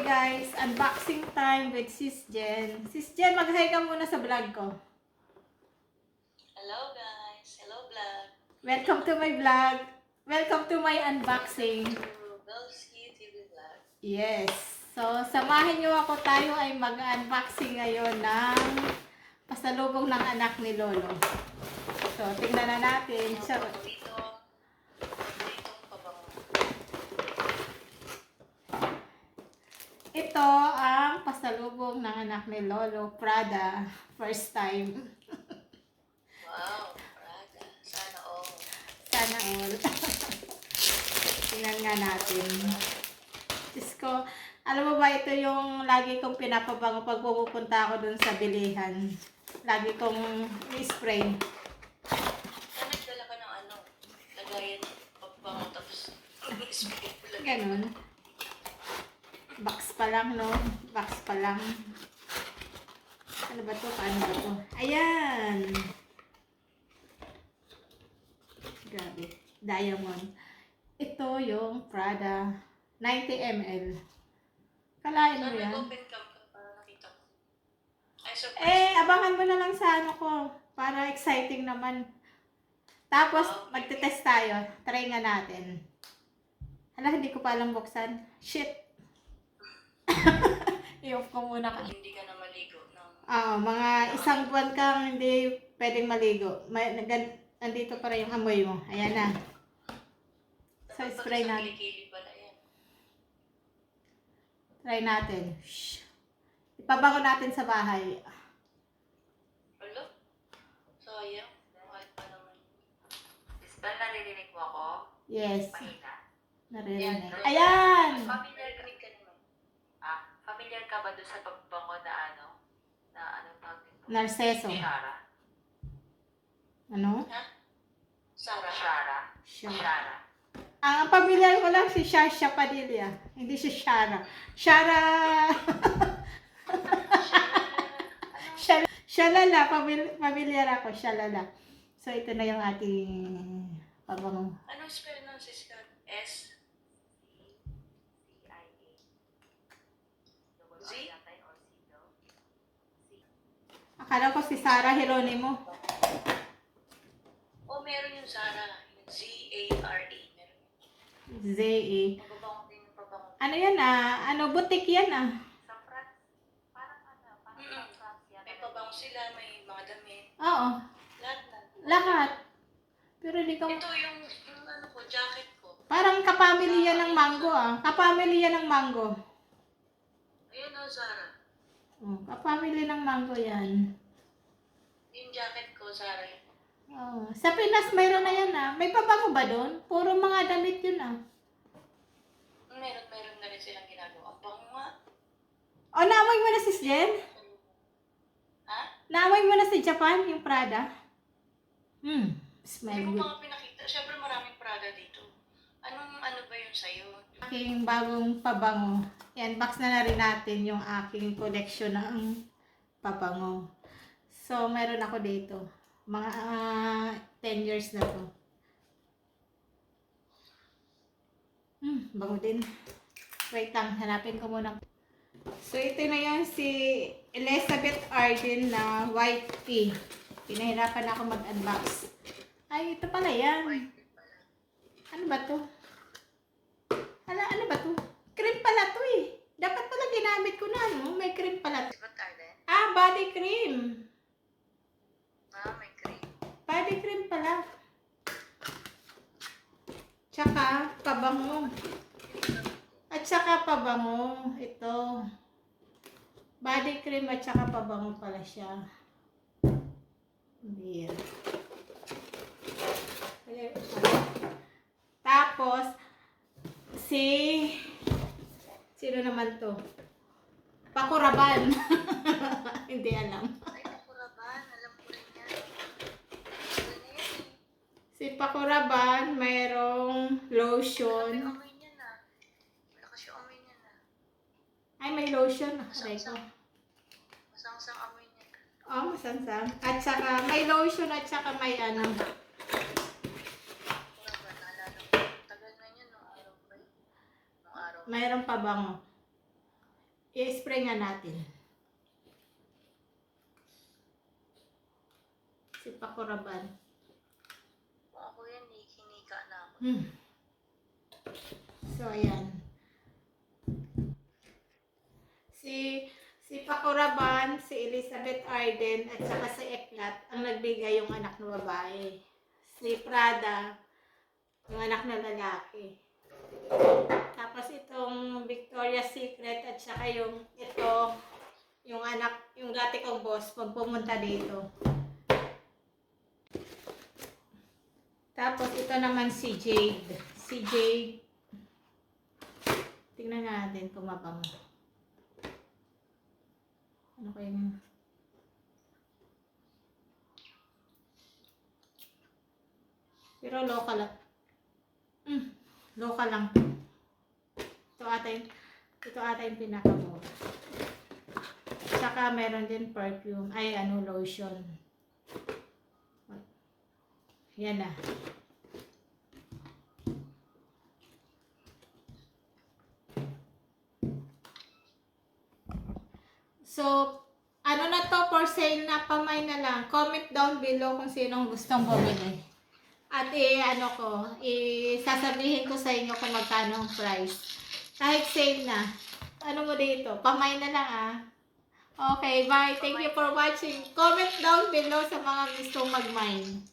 guys, unboxing time with Sis Jen. Sis Jen, mag-hi ka muna sa vlog ko. Hello guys, hello vlog. Welcome to my vlog. Welcome to my unboxing. Belski TV vlog. Yes. So, samahin niyo ako, tayo ay mag-unboxing ngayon ng pasalubong ng anak ni Lolo. So, tingnan na natin. Charot. Itong pabango. Ito ang pasalubong ng anak ni Lolo, Prada. First time. Wow, Prada. Sana all. Sana all. Tingnan nga natin. Diyos ko, alam mo ba, ito yung lagi kong pinapabango pag pupunta ako dun sa bilihan. Lagi kong i-spray. Sana nagdala ka ng ano, lagayan pabango tapos spray mo lang. Ganun. Box pa lang, no? Box pa lang. Ano ba to? Paano ba to? Ayan! Grabe. Diamond. Ito yung Prada 90 ml. Kalain mo Sana yan? mag-open cam ka para nakita ko. Ay, surprise. Abangan mo na lang sa ano ko. Para exciting naman. Tapos, magte-test tayo. Try nga natin. Hala, hindi ko pa alam buksan. Shit! I-off ko muna ka. Hindi ka na maligo ng... Mga isang buwan kang hindi pwedeng maligo. Nandito pa rin yung amoy mo. Ayan na. So, spray na. natin. Kilikili pala yan. Try natin. Shh. Ipabango natin sa bahay. Hello? Sayang. Mahal pa naman. Isbel, naririnig mo ako? Yes. Mahina. Naririnig. Ayan! Narinig ka naman. Familiar ka ba doon sa pagbango na ano? Na anong tawag dito? Narceso. Shara. Ano? Sarah. Shara. Shara. Shara. Ang pamilyar ko lang si Shasha Padilla. Hindi si Shara. Shara! Shalala. Pamilyar ako. Shalala. So, ito na yung ating pabango. Anong spell ng siskat? S? CIA. Z? Akala ko si Sarah Geronimo. Oh, meron yung Zara. Yung Z-A-R-A. Meron yun. Z-E. Mababango din yung pabango. Ano yan butik yan Sa France, parang ano, parang Mm-mm. sa France yan. May pabango sila, may mga damit. Oo. Lahat na. Lahat. Pero di ko... Ito yung ano ko, jacket ko. Parang kapamilya ng mango Kapamilya ng mango. Ayun o, Zara. Kapamilya ng mango yan. Yung jacket ko, Zara yun. Sa Pinas mayroon na yan May pabango ba doon? Puro mga damit yun Meron na rin silang ginagawa. Ang bango nga. Naamoy mo na si Jen? Ha? Naamoy mo na si Japan, yung Prada? Hindi Smell ko good. mga pinakita. Siyempre maraming Prada dito. Ano ba yun sa'yo? Aking bagong pabango. Yan, box na rin natin yung aking collection ng pabango. So, meron ako dito. Mga 10 years na to. Bango din. Wait lang, hanapin ko muna. So, ito na yan si Elizabeth Arden na white tea. Pinahirapan ako mag-unbox. Ay, ito pala yan. Ano ba to? Ano ba to? Cream pala to Dapat pala ginamit ko na, no? May cream pala to. What are they? Body cream. May cream. Body cream pala. Tsaka, pabango. At saka pabango. Ito. Body cream at saka pabango pala siya. Beer. Tapos, sino naman to? Pakuraban. Hindi alam. Ay, Pakuraban. Alam ko rin yan. Ano yan Si Pakuraban, mayroong May lotion. amoy niya na. Malakas yung amoy niya na. Ay, may lotion. Aray ko. Masangsang amoy niya na. Masansang. At saka, may lotion at saka may ano. Pakuraban. Naalala ko. Tagal na niya nung araw pa yun. Nung araw. Mayroong pabango. i-spray nga natin. Si Pakuraban. Ako yan eh, kinika na ako. So, ayan. Si Pakuraban, si Elizabeth Arden, at saka si Eklat, ang nagbigay yung anak na babae. Si Prada, yung anak na lalaki. Tapos itong Victoria's Secret, at saka yung ito, yung anak, yung dati kong boss, pag pumunta dito. Tapos ito naman si Jade. Si Jade, tingnan natin kung mabango. Ano kayo yun? Pero local lang. Local lang. Ito ata yung pinakamura. Saka meron din perfume. Ay, lotion. Yan na. So, ano na to, for sale na, pamay na lang. Comment down below kung sinong gustong bumili. At sasabihin ko sa inyo kung magkano ang price. Kahit sale na. Ano mo dito? Pamay na lang Okay, bye. Thank you for watching. Comment down below sa mga gustong mag-mine.